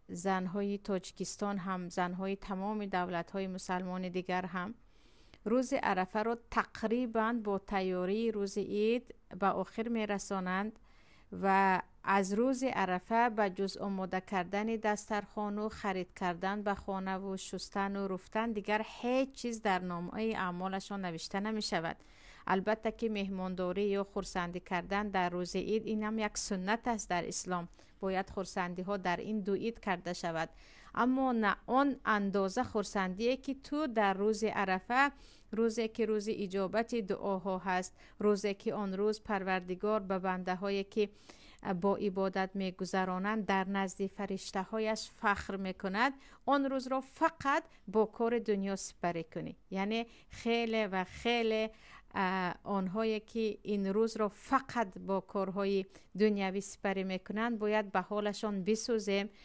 زنهای تاجیکستان هم، زنهای تمام دولت‌های مسلمان دیگر هم روز عرفه رو تقریبا با تیاری روز عید به آخر میرسانند و از روز عرفه به جز آماده کردن دسترخوان و خرید کردن به خانه و شستن و رفتن دیگر هیچ چیز در نامه اعمالشان نوشته نمی شود. البته که مهمانداری یا خرسندی کردن در روز عید این هم یک سنت است در اسلام، باید خرسندی ها در این دو عید کرده شود، اما نه آن اندازه خرسندی که تو در روز عرفه، روزی که روز اجابت دعاها هست، روزی که آن روز پروردگار به بنده هایی که با عبادت می گذرانند در نزد فرشته هایش فخر می کند، آن روز را فقط با کار دنیا سپری کنی. یعنی خیلی و خیلی آنهایی که این روز را فقط با کارهای دنیوی سپری میکنند باید به حالشان بسوزیم